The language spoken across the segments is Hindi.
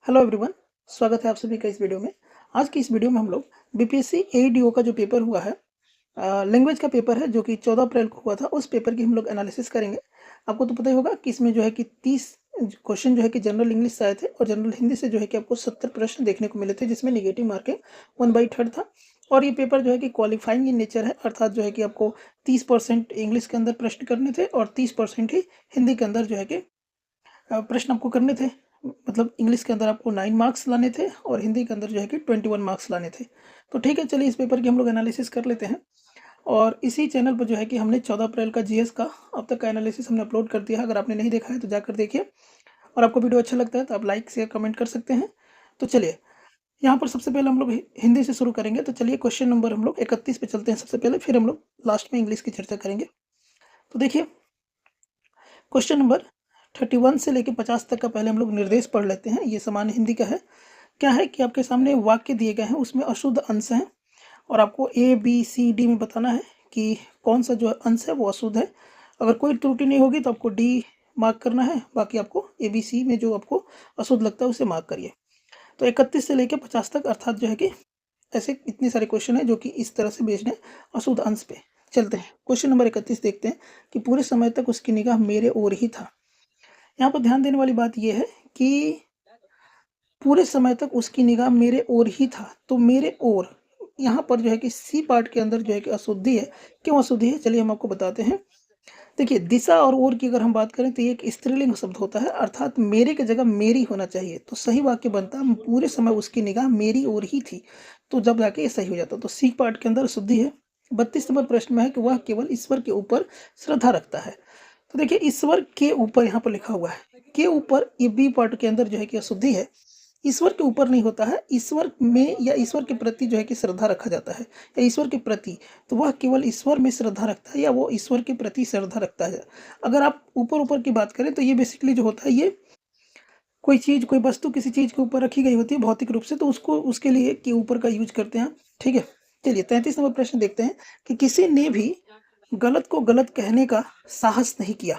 Hello everyone. स्वागत है आप सभी का इस वीडियो में। आज की इस वीडियो में हम लोग बीपीएससी एईडीओ का जो पेपर हुआ है, लैंग्वेज का पेपर है जो कि 14 अप्रैल को हुआ था, उस पेपर की हम लोग एनालिसिस करेंगे। आपको तो पता ही होगा कि इसमें जो है कि 30 क्वेश्चन जो है कि जनरल इंग्लिश से आए थे और जनरल हिंदी से जो है कि आपको 70 प्रश्न देखने को मिले थे, जिसमें नेगेटिव मार्किंग 1/3 था। और ये पेपर जो है कि क्वालिफाइंग इन नेचर है, अर्थात जो है कि आपको 30% इंग्लिश के अंदर प्रश्न करने थे और 30% ही हिंदी के अंदर जो है कि प्रश्न आपको करने थे। मतलब इंग्लिश के अंदर आपको 9 मार्क्स लाने थे और हिंदी के अंदर जो है कि 21 मार्क्स लाने थे। तो ठीक है, चलिए इस पेपर की हम लोग एनालिसिस कर लेते हैं। और इसी चैनल पर जो है कि हमने 14 अप्रैल का जीएस का अब तक का एनालिसिस हमने अपलोड कर दिया है। अगर आपने नहीं देखा है तो जाकर देखिए, और आपको वीडियो अच्छा लगता है तो आप लाइक शेयर कमेंट कर सकते हैं। तो चलिए, यहाँ पर सबसे पहले हम लोग हिंदी से शुरू करेंगे। तो चलिए क्वेश्चन नंबर हम लोग 31 पे चलते हैं सबसे पहले, फिर हम लोग लास्ट में इंग्लिश की चर्चा करेंगे। तो देखिए, क्वेश्चन नंबर 31 से लेकर 50 तक का पहले हम लोग निर्देश पढ़ लेते हैं। ये सामान्य हिंदी का है। क्या है कि आपके सामने वाक्य दिए गए हैं, उसमें अशुद्ध अंश हैं और आपको ए बी सी डी में बताना है कि कौन सा जो अंश है वो अशुद्ध है। अगर कोई त्रुटि नहीं होगी तो आपको डी मार्क करना है, बाकी आपको ए बी सी में जो आपको अशुद्ध लगता है उसे मार्क करिए। तो 31 से लेकर 50 तक, अर्थात जो है कि ऐसे इतने सारे क्वेश्चन है जो कि इस तरह से बेस्ड है अशुद्ध अंश पे। चलते हैं क्वेश्चन नंबर 31, देखते हैं कि पूरे समय तक उसकी निगाह मेरे ओर ही था। यहाँ पर ध्यान देने वाली बात यह है कि पूरे समय तक उसकी निगाह मेरे ओर ही था। तो मेरे ओर, यहाँ पर जो है कि सी पार्ट के अंदर जो है कि अशुद्धि है। क्यों अशुद्धि है, चलिए हम आपको बताते हैं। देखिए, दिशा और ओर की अगर हम बात करें तो ये एक स्त्रीलिंग शब्द होता है, अर्थात मेरे की जगह मेरी होना चाहिए। तो सही वाक्य बनता है पूरे समय उसकी निगाह मेरी ओर ही थी। तो जब जाके ये सही हो जाता। तो सी पार्ट के अंदर अशुद्धि है। 32 नंबर प्रश्न में है कि वह केवल ईश्वर के ऊपर श्रद्धा रखता है। तो देखिए, ईश्वर के ऊपर यहाँ पर लिखा हुआ है, के ऊपर, ये बी पार्ट के अंदर जो है कि अशुद्धि है। ईश्वर के ऊपर नहीं होता है, ईश्वर में या ईश्वर के प्रति जो है कि श्रद्धा रखा जाता है, या ईश्वर के प्रति। तो वह केवल ईश्वर में श्रद्धा रखता है या वो ईश्वर के प्रति श्रद्धा रखता है। अगर आप ऊपर ऊपर की बात करें तो ये बेसिकली जो होता है, ये कोई चीज़, कोई वस्तु किसी चीज़ के ऊपर रखी गई होती है भौतिक रूप से, तो उसको उसके लिए के ऊपर का यूज करते हैं। ठीक है, चलिए 33 नंबर प्रश्न देखते हैं कि किसी ने भी गलत को गलत कहने का साहस नहीं किया।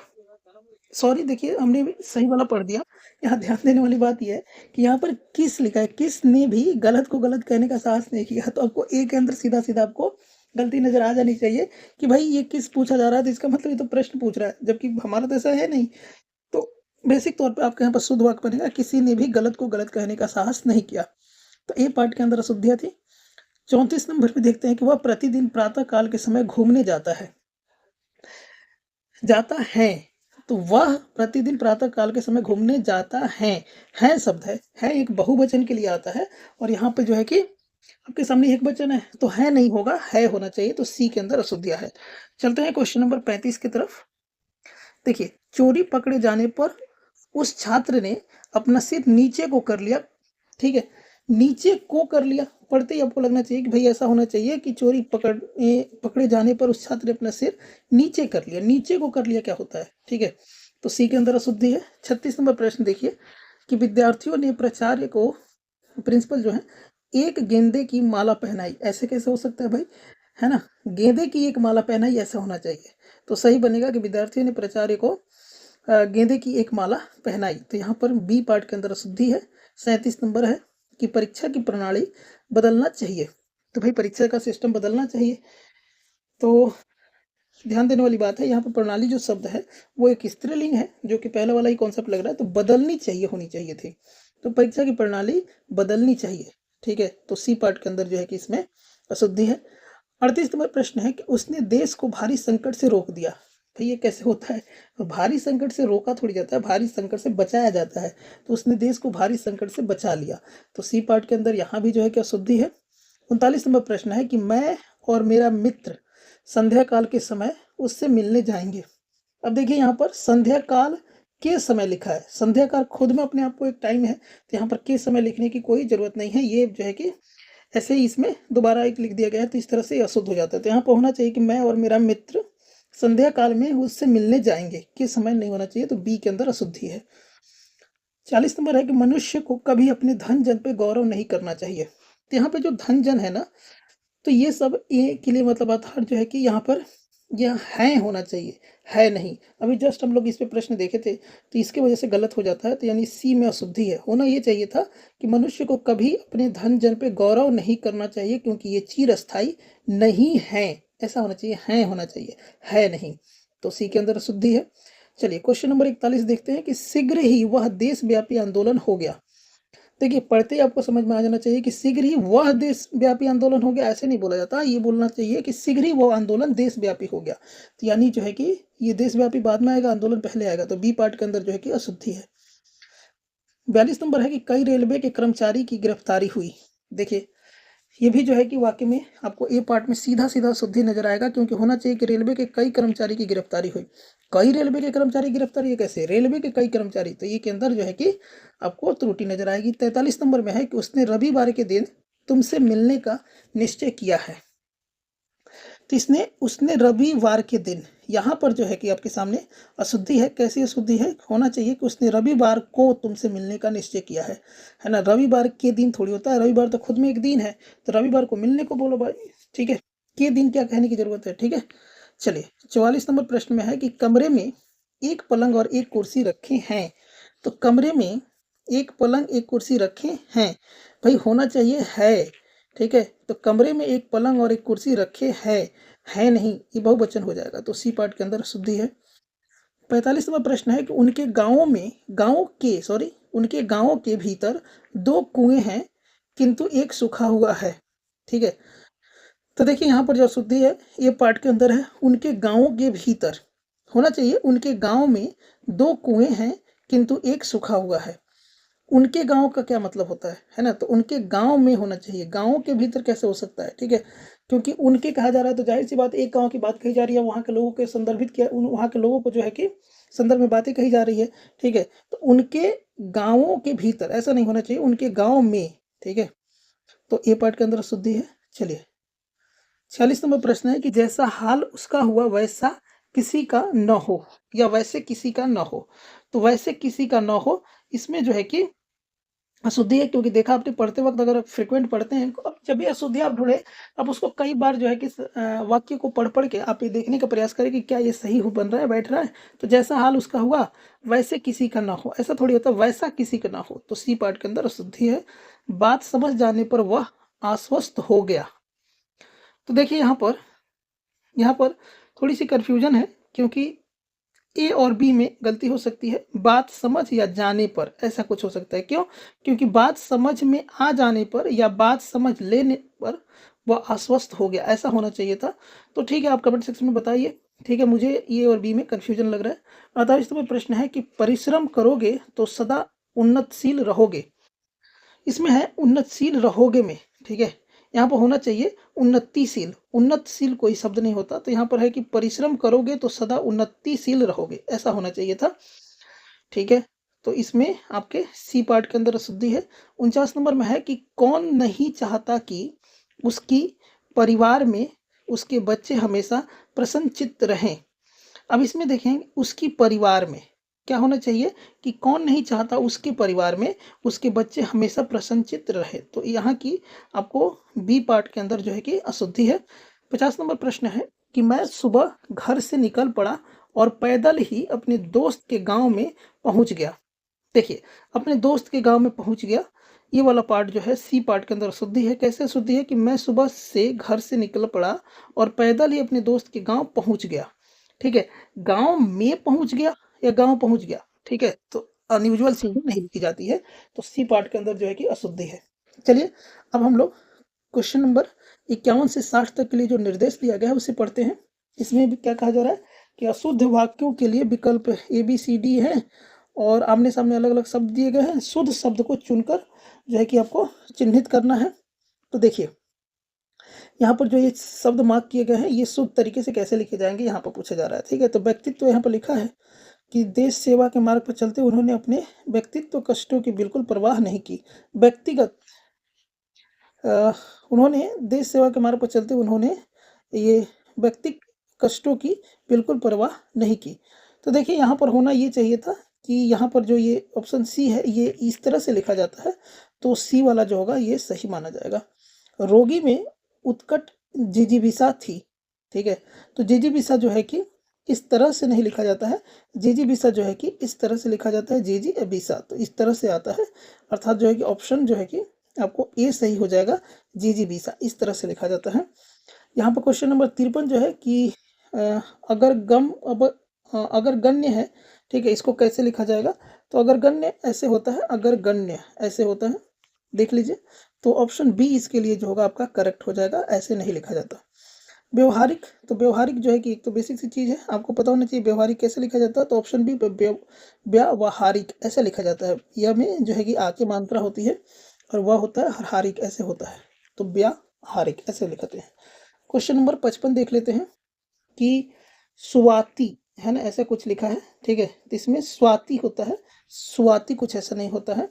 सॉरी, देखिए हमने भी सही वाला पढ़ दिया। यहाँ ध्यान देने वाली बात यह है कि यहाँ पर किस लिखा है, किस ने भी गलत को गलत कहने का साहस नहीं किया। तो आपको ए के अंदर सीधा सीधा आपको गलती नजर आ जानी चाहिए कि भाई ये किस पूछा जा रहा है, तो इसका मतलब ये तो प्रश्न पूछ रहा है, जबकि हमारा तो ऐसा है नहीं। तो बेसिक तौर पे आपके यहाँ पर शुद्ध वाक्य बनेगा, किसी ने भी गलत को गलत कहने का साहस नहीं किया। तो ए पार्ट के अंदर अशुद्धियाँ थी। 34 नंबर पे देखते हैं कि वह प्रतिदिन प्रातः काल के समय घूमने जाता है। जाता है, तो वह प्रतिदिन प्रातः काल के समय घूमने जाता है शब्द है एक बहुवचन के लिए आता है। और यहाँ पे जो है कि आपके सामने एक वचन है, तो है नहीं होगा, है होना चाहिए। तो सी के अंदर अशुद्धियाँ है। चलते हैं क्वेश्चन नंबर 35 की तरफ। देखिए, चोरी पकड़े जाने पर उस छात्र ने अपना सिर नीचे को कर लिया। ठीक है, नीचे को कर लिया, पढ़ते ही आपको लगना चाहिए कि भाई ऐसा होना चाहिए कि चोरी पकड़े जाने पर उस छात्र ने अपना सिर नीचे कर लिया। नीचे को कर लिया क्या होता है, ठीक है। तो सी के अंदर अशुद्धि है। 36 नंबर प्रश्न देखिए कि विद्यार्थियों ने प्राचार्य को, प्रिंसिपल जो है, एक गेंदे की माला पहनाई। ऐसे कैसे हो सकता है भाई, है ना। गेंदे की एक माला पहनाई, ऐसा होना चाहिए। तो सही बनेगा कि विद्यार्थियों ने प्राचार्य को गेंदे की एक माला पहनाई। तो यहाँ पर बी पार्ट के अंदर अशुद्धि है। 37 नंबर है कि परीक्षा की प्रणाली बदलना चाहिए। तो भाई परीक्षा का सिस्टम बदलना चाहिए। तो ध्यान देने वाली बात है, यहाँ पर प्रणाली जो शब्द है वो एक स्त्रीलिंग है, जो कि पहला वाला ही कॉन्सेप्ट लग रहा है। तो बदलनी चाहिए, होनी चाहिए थी। तो परीक्षा की प्रणाली बदलनी चाहिए। ठीक है, तो सी पार्ट के अंदर जो है कि इसमें अशुद्धि है। 38 नंबर प्रश्न है कि उसने देश को भारी संकट से रोक दिया। भाई ये कैसे होता है, तो भारी संकट से रोका थोड़ी जाता है, भारी संकट से बचाया जाता है। तो उसने देश को भारी संकट से बचा लिया। तो सी पार्ट के अंदर यहाँ भी जो है कि अशुद्धि है। 39 नंबर प्रश्न है कि मैं और मेरा मित्र संध्या काल के समय उससे मिलने जाएंगे। अब देखिए, यहाँ पर संध्या काल के समय लिखा है। संध्या काल खुद में अपने आप को एक टाइम है, तो यहाँ पर के समय लिखने की कोई जरूरत नहीं है। ये जो है कि ऐसे ही इसमें दोबारा एक लिख दिया गया है, तो इस तरह से अशुद्ध हो जाता है। तो यहाँ पर होना चाहिए कि मैं और मेरा मित्र संध्या काल में उससे मिलने जाएंगे, के समय नहीं होना चाहिए। तो बी के अंदर अशुद्धि है। 40 नंबर है कि मनुष्य को कभी अपने धन जन पे गौरव नहीं करना चाहिए। तो यहाँ पे जो धन जन है ना, तो ये सब ए के लिए मतलब अर्थात जो है कि यहाँ पर यह है होना चाहिए, है नहीं। अभी जस्ट हम लोग इस पे प्रश्न देखे थे, तो इसकी वजह से गलत हो जाता है। तो यानी सी में अशुद्धि है। होना ये चाहिए था कि मनुष्य को कभी अपने धन जन पे गौरव नहीं करना चाहिए, क्योंकि ये चिरस्थायी नहीं है। ऐसा होना चाहिए, है होना चाहिए, है नहीं। तो सी के अंदर अशुद्धि है। चलिए क्वेश्चन नंबर 41 देखते हैं कि शीघ्र ही वह देशव्यापी आंदोलन हो गया। देखिए, पढ़ते ही आपको समझ में आ जाना चाहिए कि शीघ्र ही वह देशव्यापी आंदोलन हो गया, ऐसे नहीं बोला जाता। ये बोलना चाहिए कि शीघ्र ही वह आंदोलन देशव्यापी हो गया। तो यानी जो है कि ये देशव्यापी बाद में आएगा, आंदोलन पहले आएगा। तो बी पार्ट के अंदर जो है कि अशुद्धि है। 42 नंबर है कि कई रेलवे के कर्मचारी की गिरफ्तारी हुई। देखिए, ये भी जो है कि वाकई में आपको ए पार्ट में सीधा सीधा शुद्धि नजर आएगा, क्योंकि होना चाहिए कि रेलवे के कई कर्मचारी की गिरफ्तारी हुई। कई रेलवे के कर्मचारी की गिरफ्तारी, ये कैसे? रेलवे के कई कर्मचारी, तो ये के अंदर जो है कि आपको त्रुटि नजर आएगी। 43 नंबर में है कि उसने रविवार के दिन तुमसे मिलने का निश्चय किया है। तो इसने उसने रविवार के दिन, यहाँ पर जो है कि आपके सामने अशुद्धि है। कैसी अशुद्धि है? होना चाहिए कि उसने रविवार को तुमसे मिलने का निश्चय किया है ना। रविवार के दिन थोड़ी होता है, रविवार तो खुद में एक दिन है। तो रविवार को मिलने को बोलो भाई, ठीक है। के दिन क्या कहने की जरूरत है, ठीक है। चलिए 44 नंबर प्रश्न में है कि कमरे में एक पलंग और एक कुर्सी रखे हैं। तो कमरे में एक पलंग एक कुर्सी रखे हैं, भाई होना चाहिए है, ठीक है। तो कमरे में एक पलंग और एक कुर्सी रखे है नहीं, ये बहुवचन हो जाएगा। तो सी पार्ट के अंदर शुद्धि है। 45वां प्रश्न है कि उनके गांवों के भीतर दो कुएं हैं, किंतु एक सूखा हुआ है, ठीक है। तो देखिए यहाँ पर जो शुद्धि है, ये पार्ट के अंदर है। उनके गांवों के भीतर होना चाहिए, उनके गांव में दो कुएं हैं, किंतु एक सूखा हुआ है। उनके गांव का क्या मतलब होता है ना। तो उनके गांव में होना चाहिए, गांव के भीतर कैसे हो सकता है, ठीक है। क्योंकि उनके कहा जा रहा है, तो जाहिर सी बात, एक गांव की बात कही जा रही है, वहां के लोगों के संदर्भित किया, वहां के लोगों को जो है कि संदर्भ में बातें कही जा रही है, ठीक है। तो उनके गांवों के भीतर ऐसा नहीं होना चाहिए, उनके गांव में, ठीक है। तो ए पार्ट के अंदर शुद्धि है। चलिए 46 नंबर प्रश्न है कि जैसा हाल उसका हुआ वैसा किसी का न हो, या वैसे किसी का न हो। तो वैसे किसी का न हो, इसमें जो है कि अशुद्धि है। क्योंकि देखा आपने पढ़ते वक्त, अगर आप फ्रिक्वेंट पढ़ते हैं, अब जब भी अशुद्धि आप ढूंढे, आप उसको कई बार जो है कि वाक्य को पढ़ पढ़ के आप ये देखने का प्रयास करें कि क्या ये सही हो बन रहा है, बैठ रहा है। तो जैसा हाल उसका हुआ वैसे किसी का ना हो, ऐसा थोड़ी होता, वैसा किसी का ना हो। तो सी पार्ट के अंदर अशुद्धि है। बात समझ जाने पर वह आश्वस्त हो गया। तो देखिए यहाँ पर थोड़ी सी कंफ्यूजन है, क्योंकि ए और बी में गलती हो सकती है। बात समझ या जाने पर ऐसा कुछ हो सकता है। क्यों? क्योंकि बात समझ में आ जाने पर या बात समझ लेने पर वह आश्वस्त हो गया, ऐसा होना चाहिए था। तो ठीक है, आप कमेंट सेक्शन में बताइए, ठीक है। मुझे ए और बी में कन्फ्यूजन लग रहा है। 48वां प्रश्न है कि परिश्रम करोगे तो सदा उन्नतशील रहोगे। इसमें है उन्नतशील रहोगे में, ठीक है। यहाँ पर होना चाहिए उन्नतिशील, उन्नतशील कोई शब्द नहीं होता। तो यहाँ पर है कि परिश्रम करोगे तो सदा उन्नतिशील रहोगे, ऐसा होना चाहिए था, ठीक है। तो इसमें आपके सी पार्ट के अंदर अशुद्धि है। 49 नंबर में है कि कौन नहीं चाहता कि उसकी परिवार में उसके बच्चे हमेशा प्रसन्नचित्त रहें। अब इसमें देखें, उसकी परिवार में क्या होना चाहिए कि कौन नहीं चाहता उसके परिवार में उसके बच्चे हमेशा प्रसन्नचित्त रहे। तो यहाँ की आपको बी पार्ट के अंदर जो है कि अशुद्धि है। 50 नंबर प्रश्न है कि मैं सुबह घर से निकल पड़ा और पैदल ही अपने दोस्त के गांव में पहुंच गया। देखिए, अपने दोस्त के गांव में पहुंच गया, ये वाला पार्ट जो है सी पार्ट के अंदर अशुद्धि है। कैसे अशुद्धि है? कि मैं सुबह से घर से निकल पड़ा और पैदल ही अपने दोस्त के गांव पहुंच गया, ठीक है। गांव में पहुंच गया या गांव पहुंच गया, ठीक है। तो अनयूजुअल चीजें नहीं लिखी जाती है। तो सी पार्ट के अंदर जो है कि अशुद्धि है। चलिए अब हम लोग क्वेश्चन नंबर 51 से 60 तक के लिए जो निर्देश दिया गया है उसे पढ़ते हैं। इसमें भी क्या कहा जा रहा है कि अशुद्ध वाक्यों के लिए विकल्प ए बी सी डी है, और आमने सामने अलग अलग शब्द दिए गए हैं। शुद्ध शब्द को चुनकर जो है कि आपको चिन्हित करना है। तो देखिए, यहाँ पर जो ये शब्द मार्क किए गए हैं, ये शुद्ध तरीके से कैसे लिखे जाएंगे, यहाँ पर पूछा जा रहा है, ठीक है। तो व्यक्तित्व यहाँ पर लिखा है कि देश सेवा के मार्ग पर चलते उन्होंने अपने व्यक्तित्व कष्टों की बिल्कुल परवाह नहीं की। व्यक्तिगत उन्होंने देश सेवा के मार्ग पर चलते उन्होंने ये व्यक्ति कष्टों की बिल्कुल परवाह नहीं की। तो देखिए, यहाँ पर होना ये चाहिए था कि यहाँ पर जो ये ऑप्शन सी है, ये इस तरह से लिखा जाता है, तो सी वाला जो होगा ये सही माना जाएगा। रोगी में उत्कट जिजीविषा थी, ठीक है। तो जिजीविसा जो है कि इस तरह से नहीं लिखा जाता है, जिजीविसा जो है कि इस तरह से लिखा जाता है, जिजीविसा, तो इस तरह से आता है। अर्थात जो है कि ऑप्शन जो है कि आपको ए सही हो जाएगा, जिजीविसा इस तरह से लिखा जाता है। यहाँ पर क्वेश्चन नंबर 53 जो है कि अ, अगर गम अब अगर गण्य है, ठीक है, इसको कैसे लिखा जाएगा? तो अगर गण्य ऐसे होता है, अगर गण्य ऐसे होता है, देख लीजिए। तो ऑप्शन बी इसके लिए जो होगा आपका करेक्ट हो जाएगा, ऐसे नहीं लिखा जाता। व्यवहारिक, तो व्यवहारिक जो है कि एक तो बेसिक सी चीज़ है, आपको पता होना चाहिए व्यवहारिक कैसे लिखा जाता है। तो ऑप्शन बी व्यावहारिक ऐसे लिखा जाता है। यह में जो है कि आ की मात्रा होती है और वह होता है हारिक ऐसे होता है, तो व्यावहारिक ऐसे लिखते हैं। क्वेश्चन नंबर 55 देख लेते हैं कि स्वाति है ना, ऐसा कुछ लिखा है, ठीक है, तो इसमें स्वाति होता है, स्वाति कुछ ऐसा नहीं होता है।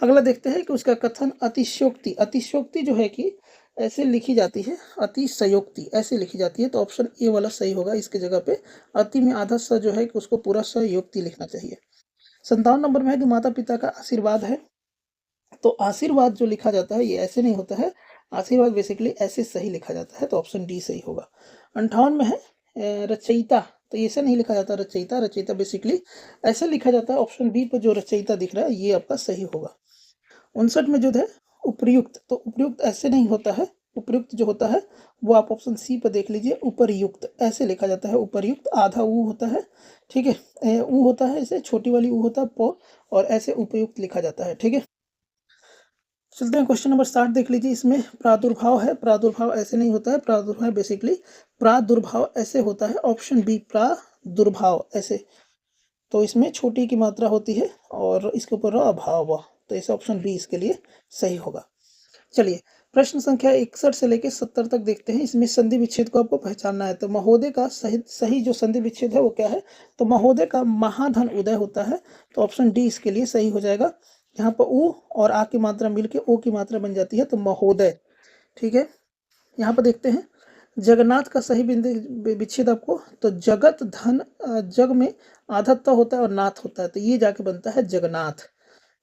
अगला देखते हैं कि उसका कथन अतिशयोक्ति, अतिशयोक्ति जो है कि ऐसे लिखी जाती है, अतिशयोक्ति ऐसे लिखी जाती है। तो ऑप्शन ए वाला सही होगा इसके जगह पे। अति में आधा स जो है कि उसको पूरा सयोक्ति लिखना चाहिए। 57 नंबर में है कि माता पिता का आशीर्वाद है। तो आशीर्वाद जो लिखा जाता है ये ऐसे नहीं होता है, आशीर्वाद बेसिकली ऐसे सही लिखा जाता है। तो ऑप्शन डी सही होगा। 58 में है रचयिता, तो ये ऐसे नहीं लिखा जाता रचयिता, रचयिता बेसिकली ऐसे लिखा जाता है। ऑप्शन बी पर जो रचयिता दिख रहा है ये आपका सही होगा। 59 में जो है उपयुक्त, तो उपयुक्त ऐसे नहीं होता है, उपयुक्त जो होता है वो आप ऑप्शन सी पर देख लीजिए, उपरयुक्त ऐसे लिखा जाता है। उपरयुक्त आधा ऊ होता है, ठीक है, ऊ होता है ऐसे, छोटी वाली ऊ होता है प, और ऐसे उपयुक्त लिखा जाता है, ठीक है। चलते हैं क्वेश्चन नंबर 60 देख लीजिए। इसमें प्रादुर्भाव है, प्रादुर्भाव ऐसे नहीं होता है, प्रादुर्भाव बेसिकली प्रादुर्भाव ऐसे होता है। ऑप्शन बी प्रादुर्भाव ऐसे, तो इसमें छोटी की मात्रा होती है और इसके ऊपर अभाव, तो इस ऑप्शन बी इसके लिए सही होगा। चलिए प्रश्न संख्या 61 से लेकर 70 तक देखते हैं। इसमें संधि विच्छेद को आपको पहचानना है। तो महोदय का सही सही जो संधि विच्छेद है वो क्या है? तो महोदय का महाधन उदय होता है, तो ऑप्शन डी इसके लिए सही हो जाएगा। यहाँ पर ऊ और आ की मात्रा मिलके ओ की मात्रा बन जाती है, तो महोदय, ठीक है। यहाँ पर देखते हैं जगन्नाथ का सही बिंदु विच्छेद आपको, तो जगत धन जग में आधा त होता है और नाथ होता है, तो ये जाके बनता है जगन्नाथ,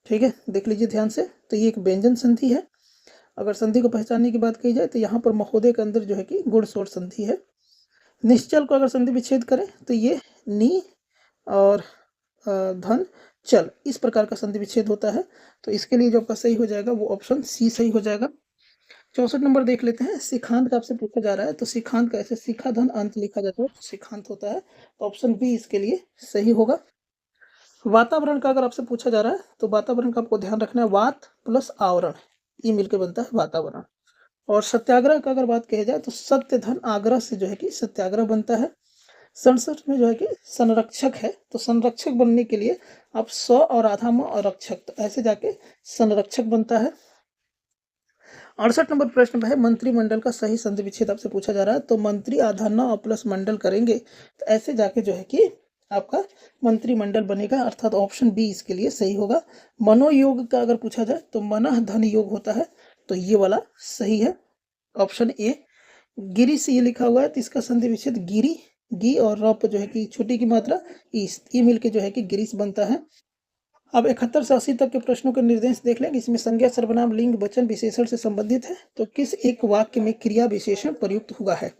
ठीक है। देख लीजिए ध्यान से, तो ये एक व्यंजन संधि है। अगर संधि को पहचानने की बात की जाए तो यहाँ पर महोदय के अंदर जो है कि गुण शोर संधि है। निश्चल को अगर संधि विच्छेद करें तो ये नी और धन चल इस प्रकार का संधि विच्छेद होता है, तो इसके लिए जो आपका सही हो जाएगा वो ऑप्शन सी सही हो जाएगा। 64 नंबर देख लेते हैं। सिखांत का आपसे पूछा जा रहा है, तो सिखांत का ऐसे शिखा धन अंत लिखा जाता है, तो सिखांत होता है, तो ऑप्शन बी इसके लिए सही होगा। वातावरण का अगर आपसे पूछा जा रहा है तो वातावरण का आपको ध्यान रखना है, वात प्लस आवरण ये मिलकर बनता है वातावरण। और सत्याग्रह का अगर बात कही जाए तो सत्य धन आग्रह से जो है कि सत्याग्रह बनता है। 67 में जो है कि संरक्षक है, तो संरक्षक बनने के लिए आप स और आधा म और रक्षक, तो ऐसे जाके संरक्षक बनता है। 68 नंबर प्रश्न है मंत्रिमंडल का सही संधि विच्छेद आपसे पूछा जा रहा है, तो मंत्री आधा न और प्लस मंडल करेंगे, तो ऐसे जाके जो है कि आपका मंत्रिमंडल बनेगा, अर्थात ऑप्शन बी इसके लिए सही होगा। मनोयोग का अगर पूछा जाए तो मन धन योग होता है, तो ये वाला सही है, ऑप्शन ए। गिरी से ये लिखा हुआ है, तो इसका संधि विच्छेद गिरी, गी और र पर जो है कि छोटी की मात्रा ईस, ये मिलके जो है कि गिरीश बनता है। अब 71 से 80 तक के प्रश्नों के निर्देश देख लेंगे। इसमें संज्ञा सर्वनाम लिंग वचन विशेषण से संबंधित है, तो किस एक वाक्य में क्रिया विशेषण प्रयुक्त हुआ है?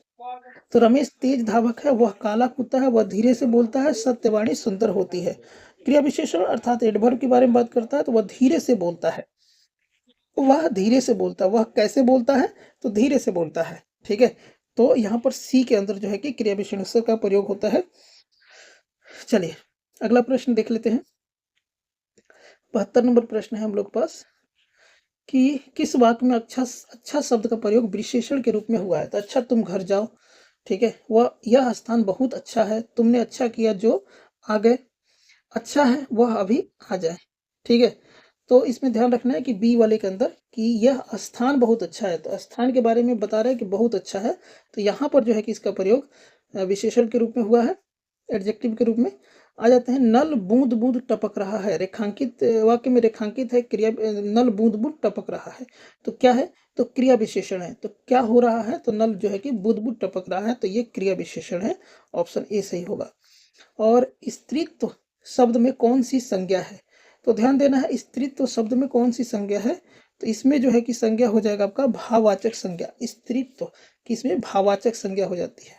तो रमेश तेज धावक है, वह काला कुत्ता है, वह धीरे से बोलता है, सत्यवाणी सुंदर होती है। क्रिया विशेषण अर्थात एडवर्ब के बारे में बात करता है, तो वह धीरे से बोलता है, वह धीरे से बोलता है, वह कैसे बोलता है? तो धीरे से बोलता है, ठीक है। तो यहाँ पर सी के अंदर जो है कि क्रिया विशेषण का प्रयोग होता है। चलिए अगला प्रश्न देख लेते हैं। 72 नंबर प्रश्न है हम लोग पास कि किस वाक्य में अच्छा शब्द का प्रयोग विशेषण के रूप में हुआ है? तो अच्छा तुम घर जाओ, ठीक है, वह यह स्थान बहुत अच्छा है, तुमने अच्छा किया जो आ गए, अच्छा है वह अभी आ जाए, ठीक है। तो इसमें ध्यान रखना है कि बी वाले के अंदर कि यह स्थान बहुत अच्छा है, तो स्थान के बारे में बता रहा है कि बहुत अच्छा है, तो यहाँ पर जो है कि इसका प्रयोग विशेषण के रूप में हुआ है, एडजेक्टिव के रूप में। आ जाते हैं नल बूंद बूंद टपक रहा है, रेखांकित वाक्य में रेखांकित है क्रिया, नल बूंद बूंद टपक रहा है, तो क्या है? तो क्रिया विशेषण है। तो क्या हो रहा है? तो नल जो है कि बूंद बूंद टपक रहा है, तो ये क्रिया विशेषण है, ऑप्शन ए सही होगा। और स्त्रीत्व शब्द में कौन सी संज्ञा है? तो ध्यान देना है स्त्रीत्व शब्द में कौन सी संज्ञा है, तो इसमें जो है कि संज्ञा हो जाएगा आपका भाववाचक संज्ञा, स्त्रीत्व कि इसमें भाववाचक संज्ञा हो जाती है,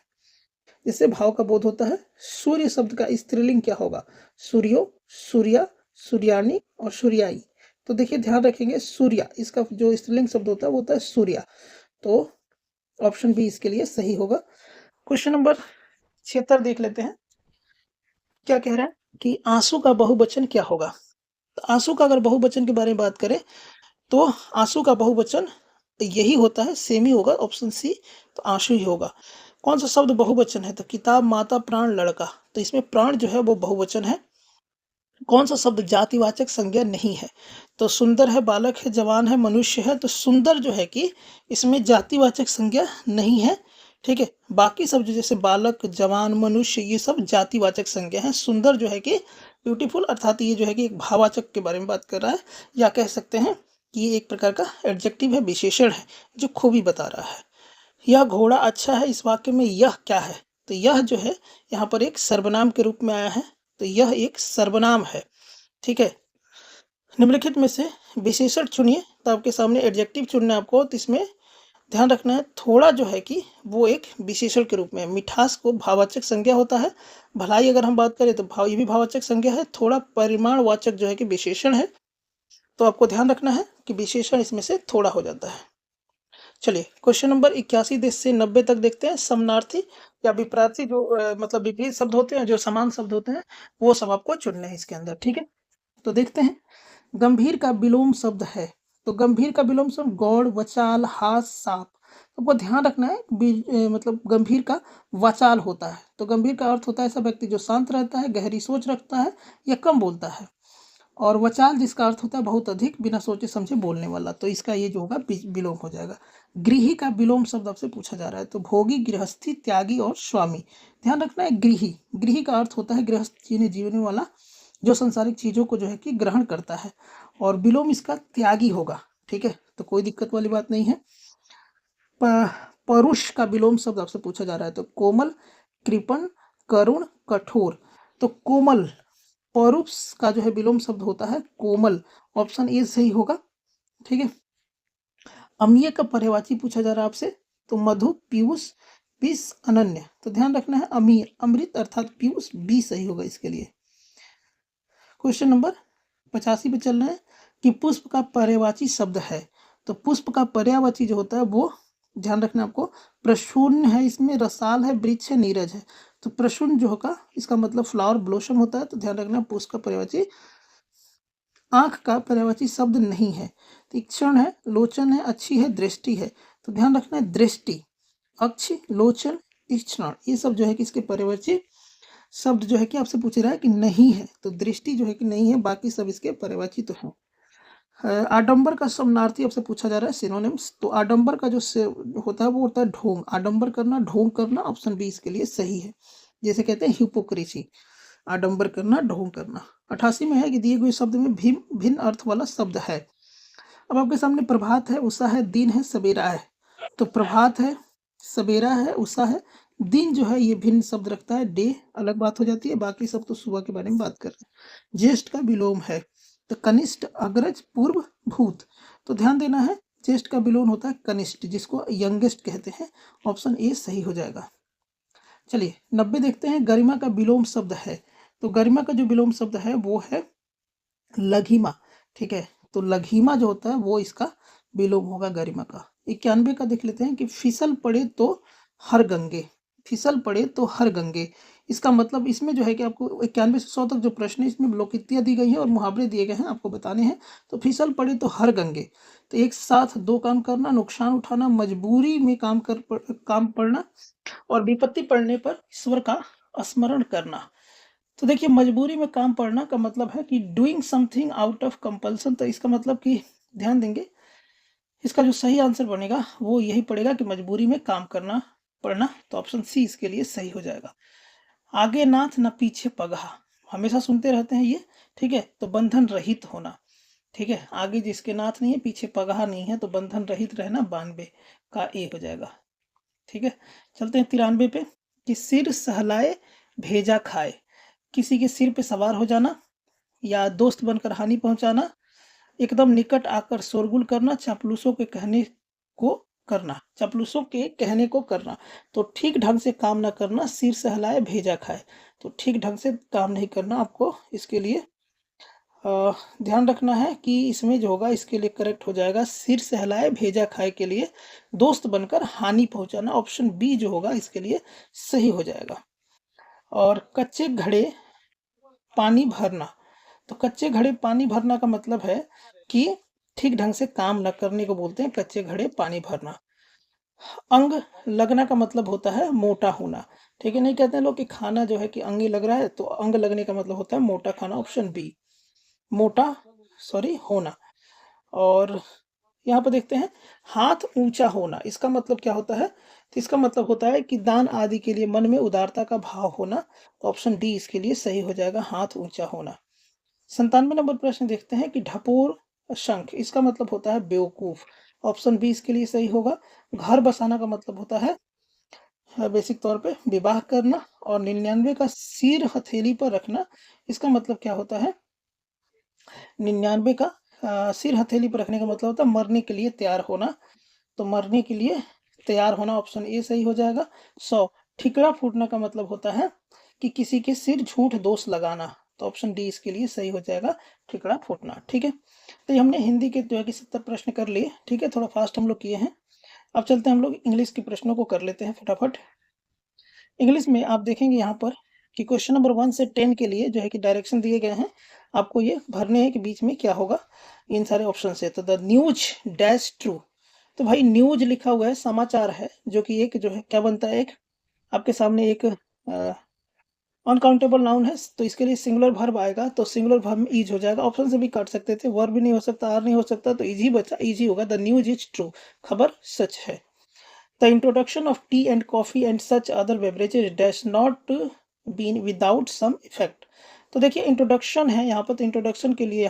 जिससे भाव का बोध होता है। सूर्य शब्द का स्त्रीलिंग क्या होगा? सूर्यो, सूर्या, सूर्याणी और सूर्याई। तो देखिए ध्यान रखेंगे, सूर्या इसका जो स्त्रीलिंग शब्द होता है वो होता है सूर्या। तो ऑप्शन बी इसके लिए सही होगा। क्वेश्चन नंबर 76 देख लेते हैं, क्या कह रहा है कि आंसू का बहुवचन क्या होगा? तो आंसू का अगर बहुवचन के बारे में बात करें तो आंसू का बहुवचन यही होता है, सेम ही होगा, ऑप्शन सी, तो आंसू ही होगा। कौन सा शब्द बहुवचन है? तो किताब, माता, प्राण, लड़का। तो इसमें प्राण जो है वो बहुवचन है। कौन सा शब्द जातिवाचक संज्ञा नहीं है? तो सुंदर है, बालक है, जवान है, मनुष्य है। तो सुंदर जो है कि इसमें जातिवाचक संज्ञा नहीं है, ठीक है। बाकी सब जो जैसे बालक, जवान, मनुष्य, ये सब जातिवाचक संज्ञा है। सुंदर जो है कि ब्यूटीफुल, अर्थात ये जो है कि एक भाववाचक के बारे में बात कर रहा है, या कह सकते हैं कि ये एक प्रकार का एडजेक्टिव है, विशेषण है, जो खूबी बता रहा है। यह घोड़ा अच्छा है, इस वाक्य में यह क्या है? तो यह जो है यहाँ पर एक सर्वनाम के रूप में आया है, तो यह एक सर्वनाम है, ठीक है। निम्नलिखित में से विशेषण चुनिए, तो आपके सामने एडजेक्टिव चुनना है आपको। तो इसमें ध्यान रखना है, थोड़ा जो है कि वो एक विशेषण के रूप में, मिठास को भाववाचक संज्ञा होता है। भलाई अगर हम बात करें तो भाव, ये भी भाववाचक संज्ञा है। थोड़ा परिमाणवाचक जो है कि विशेषण है। तो आपको ध्यान रखना है कि विशेषण इसमें से थोड़ा हो जाता है। चलिए क्वेश्चन नंबर 81 से 90 तक देखते हैं। समानार्थी या विपरीत जो मतलब विपरीत शब्द होते हैं, जो समान शब्द होते हैं, वो सब आपको चुनने हैं इसके अंदर, ठीक है। तो देखते हैं, गंभीर का विलोम शब्द है। तो गंभीर का विलोम शब्द गौड़, वचाल, हास, साप। तो आपको ध्यान रखना है, मतलब गंभीर का वचाल होता है। तो गंभीर का अर्थ होता है ऐसा व्यक्ति जो शांत रहता है, गहरी सोच रखता है या कम बोलता है। और वचाल जिसका अर्थ होता है बहुत अधिक, बिना सोचे समझे बोलने वाला। तो इसका ये जो होगा विलोम हो जाएगा। गृही का विलोम शब्द आपसे पूछा जा रहा है। तो भोगी, गृहस्थी, त्यागी और स्वामी। ध्यान रखना है, गृही, गृही का अर्थ होता है गृहस्थ जीने वाला, जो संसारिक चीजों को जो है कि ग्रहण करता है। और विलोम इसका त्यागी होगा, ठीक है। तो कोई दिक्कत वाली बात नहीं है। परुष का विलोम शब्द आपसे पूछा जा रहा है। तो कोमल, कृपण, करुण, कठोर। तो कोमल, परुष का जो है विलोम शब्द होता है कोमल। ऑप्शन ए सही होगा, ठीक है। अम्लीय का पर्यायवाची पूछा जा रहा है आपसे। तो मधु, पीयूष, विष, अनन्य। तो ध्यान रखना है, अमीय, अमृत अर्थात पीयूष, बी सही होगा इसके लिए। क्वेश्चन नंबर 85 पे चल रहे हैं कि पुष्प का पर्यायवाची शब्द है। तो पुष्प का पर्यायवाची जो होता है वो, ध्यान रखना आपको, प्रसून है, इसमें रसाल है, वृक्ष है, नीरज है। तो प्रसून जो होगा इसका मतलब फ्लावर ब्लोसम होता है। तो ध्यान रखना पुष्प का पर्यायवाची। आंख का पर्यायवाची शब्द नहीं है। तीक्ष्ण है, लोचन है, अच्छी है, दृष्टि है। तो ध्यान रखना है, दृष्टि, अक्ष, लोचन, तीक्ष्ण, ये सब जो है कि इसके पर्यायवाची शब्द जो है कि आपसे पूछ रहा है कि नहीं है। तो दृष्टि जो है कि नहीं है, बाकी सब इसके पर्यायवाची तो हैं। आडंबर का समानार्थी आपसे पूछा जा रहा है, सिनोनिम्स। तो आडंबर का जो से होता है वो होता है ढोंग, आडंबर करना, ढोंग करना। ऑप्शन बी इसके लिए सही है। जैसे कहते हैं हिपोक्रेसी, आडंबर करना, ढोंग करना। 88 में है कि दिए हुए शब्द में भिन्न भिन्न अर्थ वाला शब्द है। अब आपके सामने प्रभात है, उषा है, दिन है, सवेरा है। तो प्रभात है, सवेरा है, उषा है, दिन जो है ये भिन्न शब्द रखता है, डे अलग बात हो जाती है। बाकी सब तो सुबह के बारे में बात कर रहे हैं। ज्येष्ठ का विलोम है। तो कनिष्ठ, अग्रज, पूर्व, भूत। तो ध्यान देना है, ज्येष्ठ का विलोम होता है कनिष्ठ, जिसको यंगेस्ट कहते हैं। ऑप्शन ए सही हो जाएगा। चलिए 90 देखते हैं, गरिमा का विलोम शब्द है। तो गरिमा का जो विलोम शब्द है वो है लघिमा, ठीक है। तो लघिमा जो होता है वो इसका विलोम होगा गरिमा का। 91 का देख लेते हैं कि फिसल पड़े तो हर गंगे, फिसल पड़े तो हर गंगे। इसका मतलब इसमें जो है कि आपको 91 से 100 तक जो प्रश्न है इसमें लोकोक्तियां दी गई हैं और मुहावरे दिए गए हैं, आपको बताने हैं। तो फिसल पड़े तो हर गंगे, तो एक साथ दो काम करना, नुकसान उठाना, मजबूरी में काम पड़ना और विपत्ति पड़ने पर ईश्वर का स्मरण करना। तो देखिए मजबूरी में काम पड़ना का मतलब है कि doing something out of compulsion. तो इसका मतलब कि ध्यान देंगे, इसका जो सही आंसर बनेगा वो यही पड़ेगा कि मजबूरी में काम करना पड़ना। तो ऑप्शन सी इसके लिए सही हो जाएगा। आगे नाथ न पीछे पगहा, हमेशा सुनते रहते हैं ये, ठीक है। तो बंधन रहित होना, ठीक है। आगे जिसके नाथ नहीं है, पीछे पगहा नहीं है, तो बंधन रहित रहना 92 का ए हो जाएगा, ठीक है। चलते हैं 93 पे कि सिर सहलाए भेजा खाए। किसी के सिर पे सवार हो जाना या दोस्त बनकर हानि पहुंचाना एकदम निकट आकर शोरगुल करना, चापलूसों के कहने को करना, चापलूसों के कहने को करना। तो ठीक ढंग से काम ना करना, सिर सहलाए भेजा खाए। तो ठीक ढंग से काम नहीं करना, आपको इसके लिए ध्यान रखना है कि इसमें जो होगा इसके लिए करेक्ट हो जाएगा सिर सहलाए भेजा खाए के लिए दोस्त बनकर हानि पहुंचाना। ऑप्शन बी जो होगा इसके लिए सही हो जाएगा। और कच्चे घड़े पानी भरना, तो कच्चे घड़े पानी भरना का मतलब है कि ठीक ढंग से काम न करने को बोलते हैं कच्चे घड़े पानी भरना। अंग लगना का मतलब होता है मोटा होना। ठीक है, नहीं कहते हैं लोग कि खाना जो है कि अंग ही लग रहा है, तो अंग लगने का मतलब होता है मोटा खाना। ऑप्शन बी मोटा होना। और यहाँ पर देखते हैं हाथ ऊंचा होना, इसका मतलब क्या होता है? तो इसका मतलब होता है कि दान आदि के लिए मन में उदारता का भाव होना। ऑप्शन डी इसके लिए सही हो जाएगा, हाथ ऊंचा होना। 97 नंबर प्रश्न देखते हैं कि ढपोर शंख, इसका मतलब होता है बेवकूफ। ऑप्शन बी इसके लिए सही होगा। घर बसाना का मतलब होता है बेसिक तौर पे विवाह करना। और 99 का सिर हथेली पर रखना, इसका मतलब क्या होता है? 99 का सिर हथेली पर रखने का मतलब होता है मरने के लिए तैयार होना। तो मरने के लिए तैयार होना, ऑप्शन ए सही हो जाएगा। 100 ठिकरा फूटना का मतलब होता है कि किसी के सिर झूठ दोष लगाना। तो ऑप्शन डी इसके लिए सही हो जाएगा, ठिकरा फूटना। ठीक है, तो ये हमने हिंदी के जो है कि 70 प्रश्न कर लिए। ठीक है, थोड़ा फास्ट हम लोग किए हैं। अब चलते हैं हम लोग इंग्लिश के प्रश्नों को कर लेते हैं फटाफट। इंग्लिश में आप देखेंगे यहाँ पर कि क्वेश्चन नंबर 1 से 10 के लिए जो है कि डायरेक्शन दिए गए हैं, आपको ये भरने हैं कि बीच में क्या होगा इन सारे ऑप्शन से। तो द न्यूज डैश ट्रू, तो भाई न्यूज लिखा हुआ है, समाचार है, जो कि एक जो है क्या बनता है, एक आपके सामने एक अनकाउंटेबल नाउन है, तो इसके लिए सिंगुलर वर्ब आएगा। तो सिंगुलर वर्ब में ईज हो जाएगा। ऑप्शन से भी काट सकते थे, वर्ब भी नहीं हो सकता, आर नहीं हो सकता, तो इजी बचा, इजी होगा। द न्यूज इज ट्रू, खबर सच है। The introduction of tea and coffee and such other beverages does not been without some effect। तो देखिए इंट्रोडक्शन है यहाँ पर, तो इंट्रोडक्शन के लिए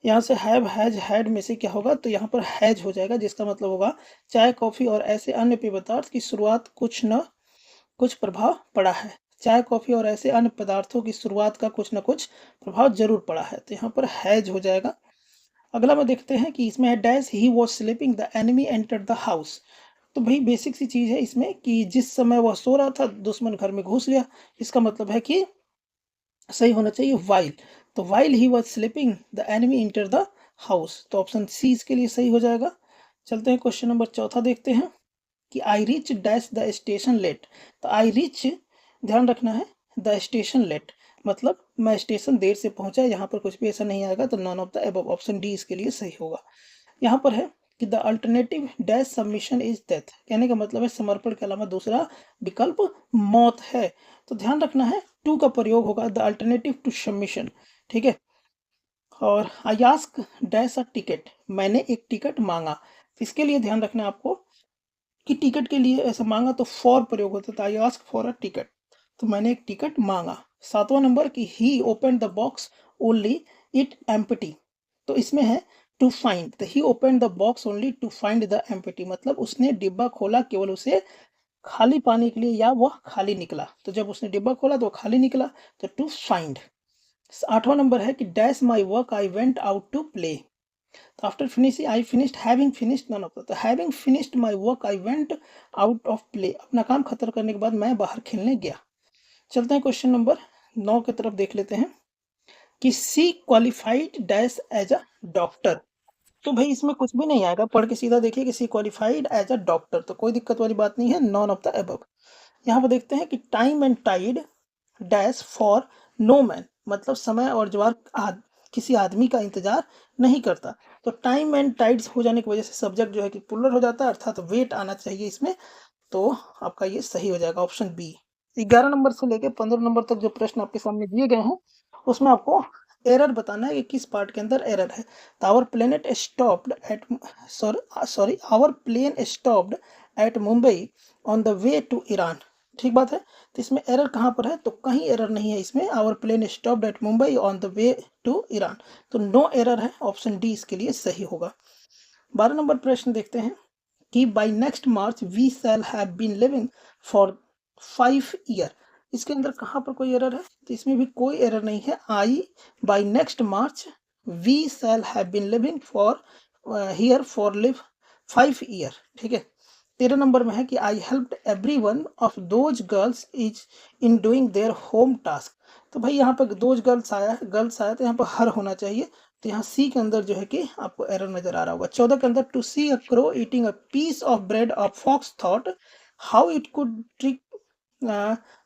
यहाँ से हैव हैज हैड में से क्या होगा, तो यहाँ पर हैज हो जाएगा, जिसका मतलब होगा चाय कॉफी और ऐसे अन्य पेय पदार्थ की शुरुआत कुछ न कुछ प्रभाव पड़ा है। चाय कॉफी और ऐसे अन्य पदार्थों की शुरुआत का कुछ न कुछ प्रभाव जरूर पड़ा है, तो यहाँ पर हैज हो जाएगा। अगला में देखते हैं कि इसमें है dash he was sleeping the enemy entered the house. तो भाई बेसिक सी चीज है इसमें कि जिस समय वह सो रहा था दुश्मन घर में घुस गया। इसका मतलब है कि सही होना चाहिए वाइल। तो while he was sleeping the enemy enter the house, तो ऑप्शन सी इसके लिए सही हो जाएगा। चलते हैं क्वेश्चन नंबर 4 देखते हैं कि I reach dash the station late. तो आई रिच ध्यान रखना है, द स्टेशन लेट मतलब मैं स्टेशन देर से पहुंचा, यहाँ पर कुछ भी ऐसा नहीं आएगा, तो non of the above, option D इसके लिए सही होगा। यहाँ पर है कि the alternative dash submission is death, कहने का मतलब है समर्पण के अलावा दूसरा विकल्प मौत है। तो ध्यान रखना है टू का प्रयोग होगा, द अल्टरनेटिव टू सबमिशन। ठीक है, और I ask dash a ticket, मैंने एक टिकट मांगा। इसके लिए ध्यान रखना है आपको कि टिकट के लिए ऐसा मांगा तो फॉर प्रयोग होता है, I ask for a ticket, तो मैंने एक टिकट मांगा। 7वां नंबर कि ही open the box only it empty, तो इसमें है टू फाइंड, तो ही open the box only to find the empty, मतलब उसने डिब्बा खोला केवल उसे खाली पाने के लिए, या वह खाली निकला। तो जब उसने डिब्बा खोला तो खाली निकला, तो टू फाइंड। 8वां नंबर है कि dash my work I went out to play, तो after finishing I finished having finished none of the, तो having finished my work I went out of play, अपना काम खत्म करने के बाद मैं बाहर खेलने गया। चलते हैं क्वेश्चन नंबर 9 की तरफ देख लेते हैं कि she qualified dash as a doctor. तो भाई इसमें कुछ भी नहीं आएगा, पढ़ के सीधा देखिए कि she qualified as a doctor, तो कोई दिक्कत वाली बात नहीं है, नॉन ऑफ द अबव। यहाँ पर देखते हैं कि time and tide dash for no man, मतलब समय और ज्वार किसी आदमी का इंतजार नहीं करता। तो टाइम एंड टाइड्स हो जाने की वजह से सब्जेक्ट जो है कि प्लूरल हो जाता है, अर्थात वेट आना चाहिए इसमें, तो आपका ये सही हो जाएगा, ऑप्शन बी। 11 नंबर से लेकर 15 नंबर तक जो प्रश्न आपके सामने दिए गए हैं उसमें आपको एरर बताना है कि किस पार्ट के अंदर एरर है। तो our planet stopped at sorry our plane stopped at Mumbai on the way to Iran, ठीक बात है। तो इसमें एरर कहाँ पर है, तो कहीं एरर नहीं है इसमें, our plane stopped at Mumbai on the way to Iran, तो नो एरर है, ऑप्शन डी इसके लिए सही होगा। 12 नंबर प्रश्न देखते हैं कि by next March we shall have been living for 5 year, इसके अंदर कहाँ पर कोई एरर है, तो इसमें भी कोई एरर नहीं है। I by next March we shall have been living for here for live 5 year. ठीक है। 13 नंबर में है कि I helped every one of those girls is in doing their home task. तो भाई यहाँ पर दोज गर्ल्स आया तो यहाँ पर हर होना चाहिए। तो यहाँ सी के अंदर जो है कि आपको एरर नजर आ रहा होगा। 14 के अंदर to see a crow eating a piece of bread a fox thought how it could trick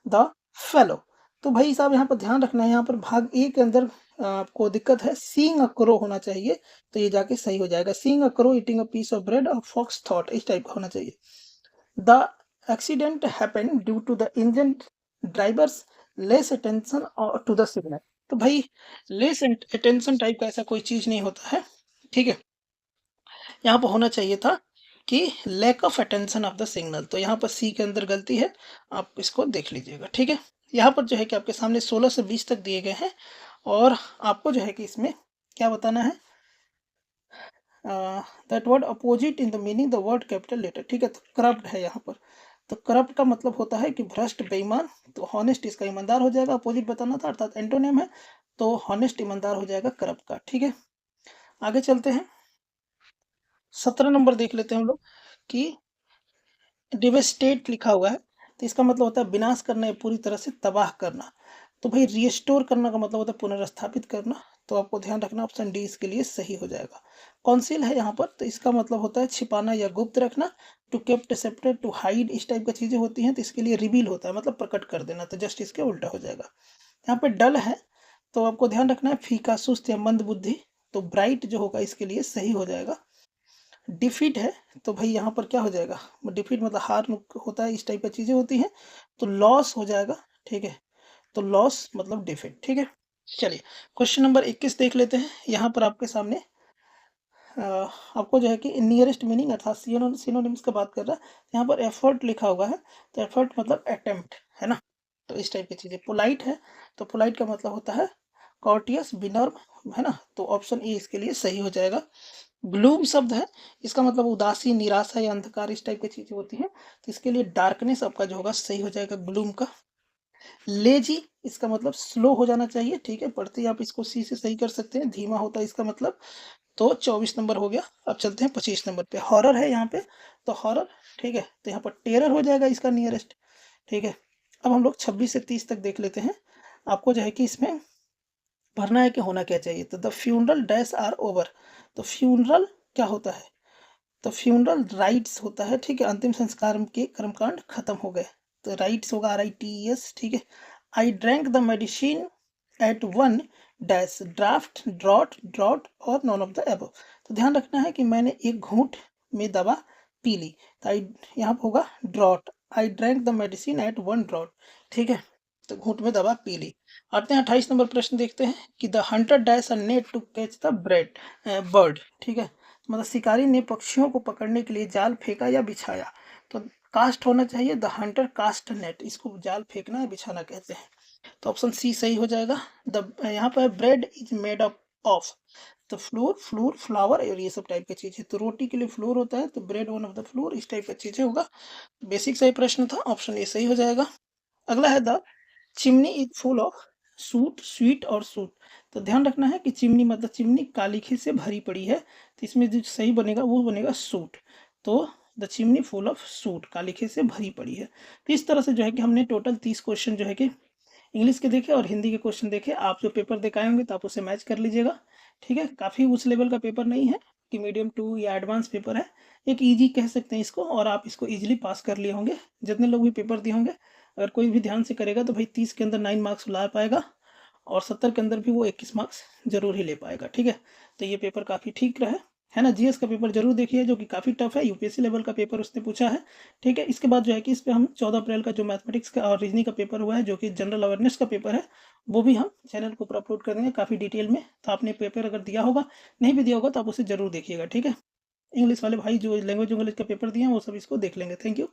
the fellow. तो भाई साहब यहाँ पर ध्यान रखना है, यहाँ पर भाग ए के अंदर आपको दिक्कत है, सीइंग अ क्रो होना चाहिए। तो ये जाके सही हो जाएगा। Seeing a crow eating a piece of bread a fox thought, इस टाइप का होना चाहिए। The accident happened due to the engine driver's less attention to the signal. तो भाई लेस अटेंशन टाइप का ऐसा कोई चीज नहीं होता है। ठीक है। यहाँ पर होना चाहिए था कि lack of attention of the signal. तो यहाँ पर सी के अंदर गलती है, आप इसको देख लीजिएगा। ठीक है। यहाँ पर जो है कि आपके सामने 16 से 20 तक दिए गए हैं और आपको जो है कि इसमें क्या बताना है, that word opposite in the meaning the word capital letter. ठीक है। तो करप्ट है यहाँ पर। तो करप्ट का मतलब होता है कि भ्रष्ट, बेईमान। तो हॉनेस्ट इसका ईमानदार हो जाएगा, अपोजिट बताना था, अर्थात एंटोनिम है। तो हॉनेस्ट ईमानदार हो जाएगा करप्ट का। ठीक है। आगे चलते हैं। 17 नंबर देख लेते हैं हम लोग कि डिवेस्टेट लिखा हुआ है। तो इसका मतलब होता है विनाश करना या पूरी तरह से तबाह करना। तो भाई रिस्टोर करना का मतलब होता है पुनर्स्थापित करना। तो आपको ध्यान रखना, ऑप्शन डी इसके लिए सही हो जाएगा। कौंसिल है यहाँ पर, तो इसका मतलब होता है छिपाना या गुप्त रखना। To kept separate, to hide, इस टाइप का चीजें होती हैं। तो इसके लिए रिवील होता है, मतलब प्रकट कर देना। तो जस्ट इसके उल्टा हो जाएगा। यहाँ पे डल है, तो आपको ध्यान रखना है फीका, सुस्त या मंद बुद्धि। तो ब्राइट जो होगा इसके लिए सही हो जाएगा। डिफीट है, तो भाई यहाँ पर क्या हो जाएगा, डिफीट मतलब हार होता है, इस टाइप की चीजें होती हैं। तो लॉस हो जाएगा। ठीक है। तो लॉस मतलब डिफीट। ठीक है। चलिए क्वेश्चन नंबर 21 देख लेते हैं। यहाँ पर आपके सामने आपको जो है कि नियरेस्ट मीनिंग अर्थात सिनोनिम्स का बात कर रहा है। यहाँ पर एफर्ट लिखा हुआ है, तो एफर्ट मतलब अटेम्प्ट है ना। तो इस टाइप की चीजें। पोलाइट है, तो पोलाइट का मतलब होता है कॉर्टियस, विनम्र, है ना। तो ऑप्शन ए इसके लिए सही हो जाएगा। ग्लूम शब्द है, इसका मतलब उदासी, निराशा या अंधकार, इस टाइप की चीजें होती हैं। तो इसके लिए डार्कनेस आपका जो होगा सही हो जाएगा ग्लूम का। लेजी, इसका मतलब स्लो हो जाना चाहिए। ठीक है। पढ़ते ही आप इसको सी से सही कर सकते हैं, धीमा होता है इसका मतलब। तो 24 नंबर हो गया। अब चलते हैं 25 नंबर पे। हॉरर है यहाँ पे, तो हॉरर। ठीक है। तो यहाँ पर टेरर हो जाएगा इसका नियरेस्ट। ठीक है। अब हम लोग 26 से 30 तक देख लेते हैं। आपको जो है कि इसमें भरना है कि होना क्या चाहिए। तो the funeral dash are over. तो फ्यूनरल क्या होता है, तो फ्यूनरल राइट्स होता है। ठीक है। अंतिम संस्कार के कर्मकांड खत्म हो गए। तो राइट्स होगा RITES। ठीक है। I drank the medicine at one dash draft, draught, draught और नॉन ऑफ द एबव। तो ध्यान रखना है कि मैंने एक घूंट में दवा पी ली। तो आई यहाँ पर होगा draught. I drank the medicine at one draught. ठीक है। तो घूंट में दवा पी ली। आते हैं 28 नंबर प्रश्न देखते हैं कि the hunter dash a net to catch the bird. ठीक है। मतलब शिकारी ने पक्षियों को पकड़ने के लिए जाल फेंका या बिछाया। तो कास्ट होना चाहिए, द हंटर कास्ट नेट, इसको जाल फेंकना या बिछाना कहते हैं। तो ऑप्शन सी सही हो जाएगा। द यहाँ पर bread is made up of, तो फ्लोर फ्लावर और ये सब टाइप की चीज है। तो रोटी के लिए फ्लोर होता है, तो bread one of the floor, इस टाइप का चीजें होगा। बेसिक सही प्रश्न था, ऑप्शन ए सही हो जाएगा। अगला है the chimney is full of suit, sweet और सूट। तो ध्यान रखना है कि चिमनी मतलब चिमनी कालीखी से भरी पड़ी है। तो इसमें जो सही बनेगा वो बनेगा सूट। तो the chimney full of soot, कालीखी से भरी पड़ी है। तो इस तरह से जो है कि हमने टोटल 30 क्वेश्चन जो है कि इंग्लिश के देखे और हिंदी के क्वेश्चन देखे। आप जो पेपर देखाए होंगे तो आप उसे मैच कर लीजिएगा। ठीक है। काफ़ी उस लेवल का पेपर नहीं है कि मीडियम टू या एडवांस पेपर है, एक इजी कह सकते हैं इसको, और आप इसको इजीली पास कर लिए होंगे जितने लोग भी पेपर दिए होंगे। अगर कोई भी ध्यान से करेगा तो भाई 30 के अंदर 9 मार्क्स ला पाएगा और 70 के अंदर भी वो 21 मार्क्स जरूर ही ले पाएगा। ठीक है। तो ये पेपर काफ़ी ठीक रहा है ना। जीएस का पेपर जरूर देखिए, जो कि काफ़ी टफ है, यूपीएससी लेवल का पेपर उसने पूछा है। ठीक है। इसके बाद जो है कि इस पे हम 14 अप्रैल का जो मैथमेटिक्स का और रीजनिंग का पेपर हुआ है, जो कि जनरल अवेयरनेस का पेपर है, वो भी हम चैनल के ऊपर अपलोड कर देंगे काफ़ी डिटेल में। तो आपने पेपर अगर दिया होगा, नहीं भी दिया होगा, तो आप उसे जरूर देखिएगा। ठीक है। इंग्लिश वाले भाई जो लैंग्वेज का पेपर दिए हैं वो सब इसको देख लेंगे। Thank you.